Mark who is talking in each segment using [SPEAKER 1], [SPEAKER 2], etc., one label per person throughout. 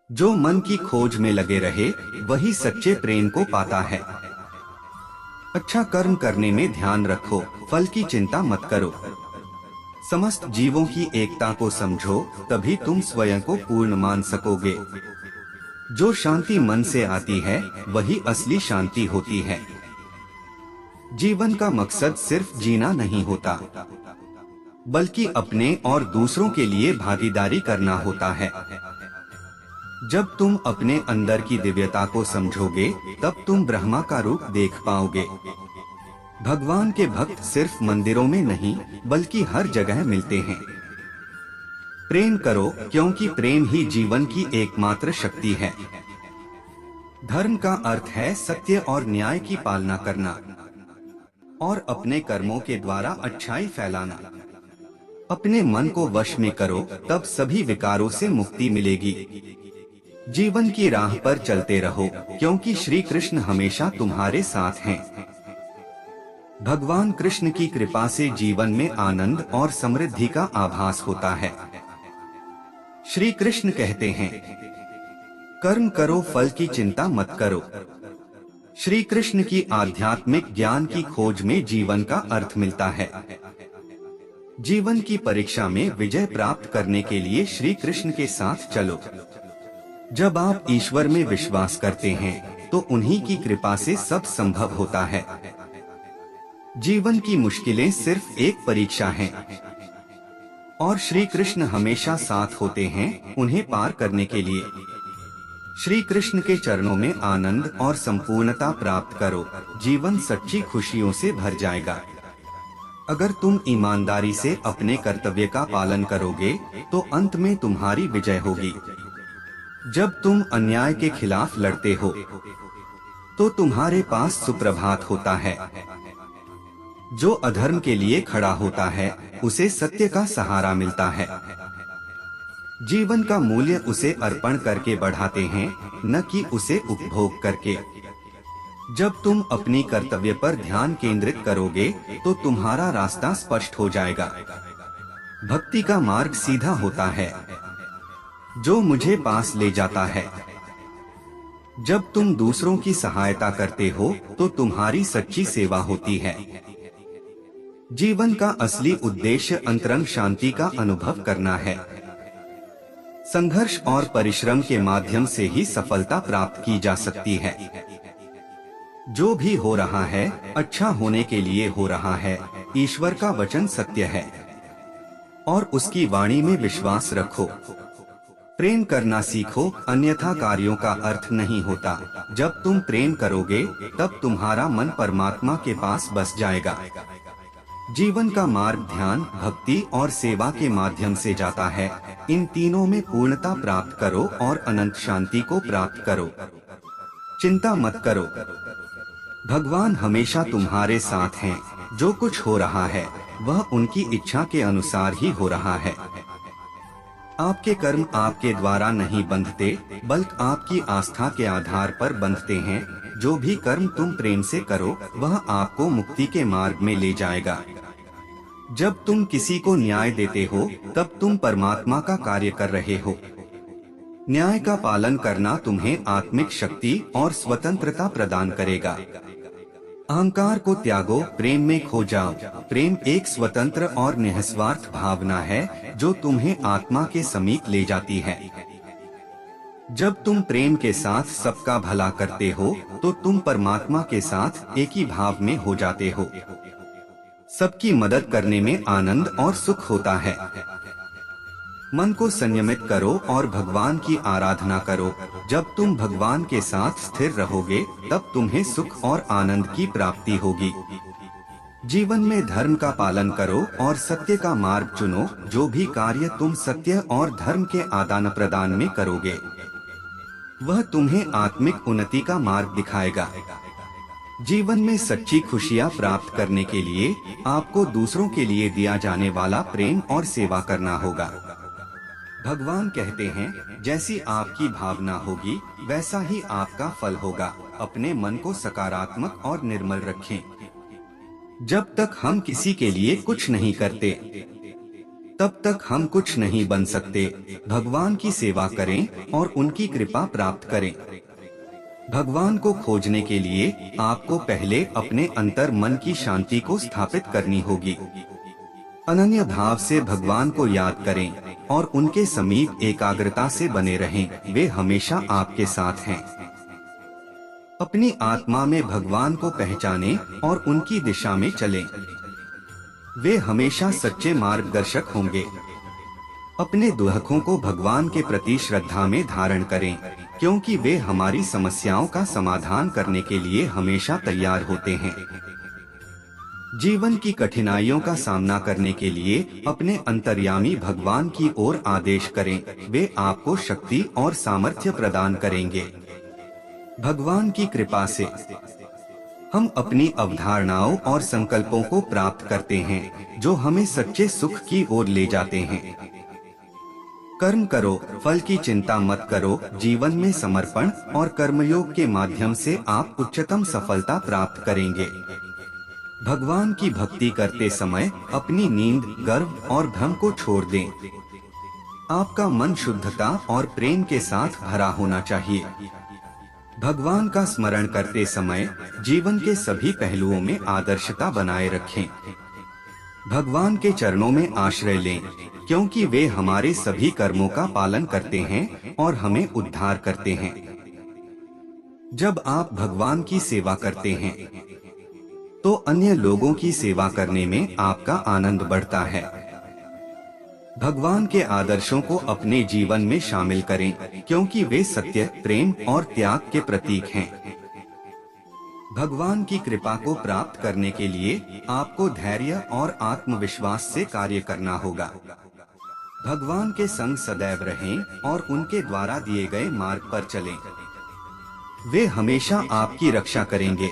[SPEAKER 1] जो मन की खोज में लगे रहे वही सच्चे प्रेम को पाता है। अच्छा कर्म करने में ध्यान रखो, फल की चिंता मत करो। समस्त जीवों की एकता को समझो, तभी तुम स्वयं को पूर्ण मान सकोगे। जो शांति मन से आती है वही असली शांति होती है। जीवन का मकसद सिर्फ जीना नहीं होता, बल्कि अपने और दूसरों के लिए भागीदारी करना होता है। जब तुम अपने अंदर की दिव्यता को समझोगे, तब तुम ब्रह्मा का रूप देख पाओगे। भगवान के भक्त सिर्फ मंदिरों में नहीं, बल्कि हर जगह मिलते हैं। प्रेम करो, क्योंकि प्रेम ही जीवन की एकमात्र शक्ति है। धर्म का अर्थ है सत्य और न्याय की पालना करना और अपने कर्मों के द्वारा अच्छाई फैलाना। अपने मन को वश में करो, तब सभी विकारों से मुक्ति मिलेगी। जीवन की राह पर चलते रहो, क्योंकि श्री कृष्ण हमेशा तुम्हारे साथ हैं। भगवान कृष्ण की कृपा से जीवन में आनंद और समृद्धि का आभास होता है। श्री कृष्ण कहते हैं, कर्म करो, फल की चिंता मत करो। श्री कृष्ण की आध्यात्मिक ज्ञान की खोज में जीवन का अर्थ मिलता है। जीवन की परीक्षा में विजय प्राप्त करने के लिए श्री कृष्ण के साथ चलो। जब आप ईश्वर में विश्वास करते हैं, तो उन्हीं की कृपा से सब संभव होता है। जीवन की मुश्किलें सिर्फ एक परीक्षा हैं, और श्री कृष्ण हमेशा साथ होते हैं उन्हें पार करने के लिए। श्री कृष्ण के चरणों में आनंद और संपूर्णता प्राप्त करो, जीवन सच्ची खुशियों से भर जाएगा। अगर तुम ईमानदारी से अपने कर्तव्य का पालन करोगे, तो अंत में तुम्हारी विजय होगी। जब तुम अन्याय के खिलाफ लड़ते हो, तो तुम्हारे पास सुप्रभात होता है। जो अधर्म के लिए खड़ा होता है, उसे सत्य का सहारा मिलता है। जीवन का मूल्य उसे अर्पण करके बढ़ाते हैं, न कि उसे उपभोग करके। जब तुम अपनी कर्तव्य पर ध्यान केंद्रित करोगे, तो तुम्हारा रास्ता स्पष्ट हो जाएगा। भक्ति का मार्ग सीधा होता है, जो मुझे पास ले जाता है। जब तुम दूसरों की सहायता करते हो, तो तुम्हारी सच्ची सेवा होती है। जीवन का असली उद्देश्य अंतरंग शांति का अनुभव करना है। संघर्ष और परिश्रम के माध्यम से ही सफलता प्राप्त की जा सकती है। जो भी हो रहा है, अच्छा होने के लिए हो रहा है। ईश्वर का वचन सत्य है, और उसकी वाणी में विश्वास रखो। प्रेम करना सीखो, अन्यथा कार्यों का अर्थ नहीं होता। जब तुम प्रेम करोगे, तब तुम्हारा मन परमात्मा के पास बस जाएगा। जीवन का मार्ग ध्यान, भक्ति और सेवा के माध्यम से जाता है। इन तीनों में पूर्णता प्राप्त करो और अनंत शांति को प्राप्त करो। चिंता मत करो, भगवान हमेशा तुम्हारे साथ हैं। जो कुछ हो रहा है, वह उनकी इच्छा के अनुसार ही हो रहा है। आपके कर्म आपके द्वारा नहीं बंधते, बल्कि आपकी आस्था के आधार पर बंधते हैं। जो भी कर्म तुम प्रेम से करो, वह आपको मुक्ति के मार्ग में ले जाएगा। जब तुम किसी को न्याय देते हो, तब तुम परमात्मा का कार्य कर रहे हो। न्याय का पालन करना तुम्हें आत्मिक शक्ति और स्वतंत्रता प्रदान करेगा। अहंकार को त्यागो, प्रेम में खो जाओ। प्रेम एक स्वतंत्र और निस्वार्थ भावना है, जो तुम्हें आत्मा के समीप ले जाती है। जब तुम प्रेम के साथ सबका भला करते हो, तो तुम परमात्मा के साथ एक ही भाव में हो जाते हो। सबकी मदद करने में आनंद और सुख होता है। मन को संयमित करो और भगवान की आराधना करो। जब तुम भगवान के साथ स्थिर रहोगे, तब तुम्हें सुख और आनंद की प्राप्ति होगी। जीवन में धर्म का पालन करो और सत्य का मार्ग चुनो। जो भी कार्य तुम सत्य और धर्म के आदान प्रदान में करोगे, वह तुम्हें आत्मिक उन्नति का मार्ग दिखाएगा। जीवन में सच्ची खुशियाँ प्राप्त करने के लिए आपको दूसरों के लिए दिया जाने वाला प्रेम और सेवा करना होगा। भगवान कहते हैं, जैसी आपकी भावना होगी, वैसा ही आपका फल होगा। अपने मन को सकारात्मक और निर्मल रखें। जब तक हम किसी के लिए कुछ नहीं करते, तब तक हम कुछ नहीं बन सकते। भगवान की सेवा करें और उनकी कृपा प्राप्त करें। भगवान को खोजने के लिए आपको पहले अपने अंतर मन की शांति को स्थापित करनी होगी। अनन्य भाव से भगवान को याद करें और उनके समीप एकाग्रता से बने रहें। वे हमेशा आपके साथ हैं। अपनी आत्मा में भगवान को पहचानें और उनकी दिशा में चलें। वे हमेशा सच्चे मार्गदर्शक होंगे। अपने दुखों को भगवान के प्रति श्रद्धा में धारण करें, क्योंकि वे हमारी समस्याओं का समाधान करने के लिए हमेशा तैयार होते हैं। जीवन की कठिनाइयों का सामना करने के लिए अपने अंतर्यामी भगवान की ओर आदेश करें। वे आपको शक्ति और सामर्थ्य प्रदान करेंगे। भगवान की कृपा से हम अपनी अवधारणाओं और संकल्पों को प्राप्त करते हैं, जो हमें सच्चे सुख की ओर ले जाते हैं। कर्म करो, फल की चिंता मत करो। जीवन में समर्पण और कर्मयोग के माध्यम से आप उच्चतम सफलता प्राप्त करेंगे। भगवान की भक्ति करते समय अपनी नींद, गर्व और भ्रम को छोड़ दें। आपका मन शुद्धता और प्रेम के साथ भरा होना चाहिए। भगवान का स्मरण करते समय जीवन के सभी पहलुओं में आदर्शता बनाए रखें। भगवान के चरणों में आश्रय लें, क्योंकि वे हमारे सभी कर्मों का पालन करते हैं और हमें उद्धार करते हैं। जब आप भगवान की सेवा करते हैं, तो अन्य लोगों की सेवा करने में आपका आनंद बढ़ता है। भगवान के आदर्शों को अपने जीवन में शामिल करें, क्योंकि वे सत्य, प्रेम और त्याग के प्रतीक हैं। भगवान की कृपा को प्राप्त करने के लिए आपको धैर्य और आत्मविश्वास से कार्य करना होगा। भगवान के संग सदैव रहें और उनके द्वारा दिए गए मार्ग पर चलें। वे हमेशा आपकी रक्षा करेंगे।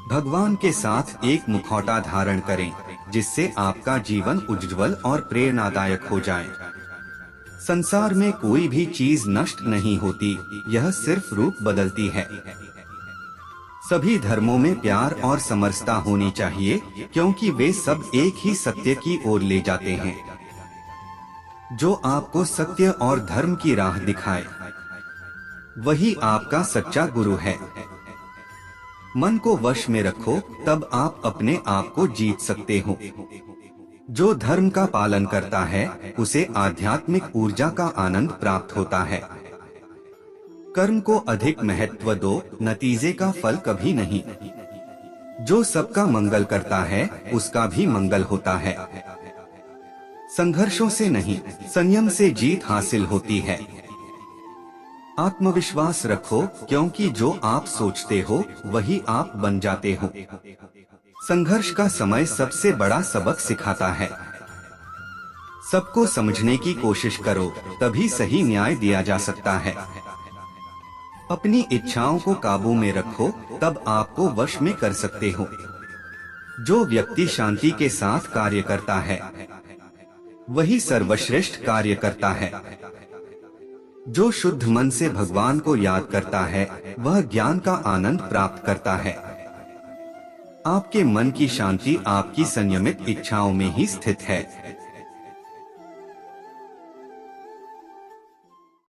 [SPEAKER 1] भगवान के साथ एक मुखौटा धारण करें, जिससे आपका जीवन उज्जवल और प्रेरणादायक हो जाए। संसार में कोई भी चीज नष्ट नहीं होती, यह सिर्फ रूप बदलती है। सभी धर्मों में प्यार और समरसता होनी चाहिए, क्योंकि वे सब एक ही सत्य की ओर ले जाते हैं। जो आपको सत्य और धर्म की राह दिखाए, वही आपका सच्चा गुरु है। मन को वश में रखो, तब आप अपने आप को जीत सकते हो। जो धर्म का पालन करता है, उसे आध्यात्मिक ऊर्जा का आनंद प्राप्त होता है। कर्म को अधिक महत्व दो, नतीजे का फल कभी नहीं। जो सबका मंगल करता है, उसका भी मंगल होता है। संघर्षों से नहीं, संयम से जीत हासिल होती है। आत्मविश्वास रखो, क्योंकि जो आप सोचते हो वही आप बन जाते हो। संघर्ष का समय सबसे बड़ा सबक सिखाता है। सबको समझने की कोशिश करो, तभी सही न्याय दिया जा सकता है। अपनी इच्छाओं को काबू में रखो, तब आपको वश में कर सकते हो। जो व्यक्ति शांति के साथ कार्य करता है, वही सर्वश्रेष्ठ कार्य करता है। जो शुद्ध मन से भगवान को याद करता है, वह ज्ञान का आनंद प्राप्त करता है। आपके मन की शांति आपकी संयमित इच्छाओं में ही स्थित है।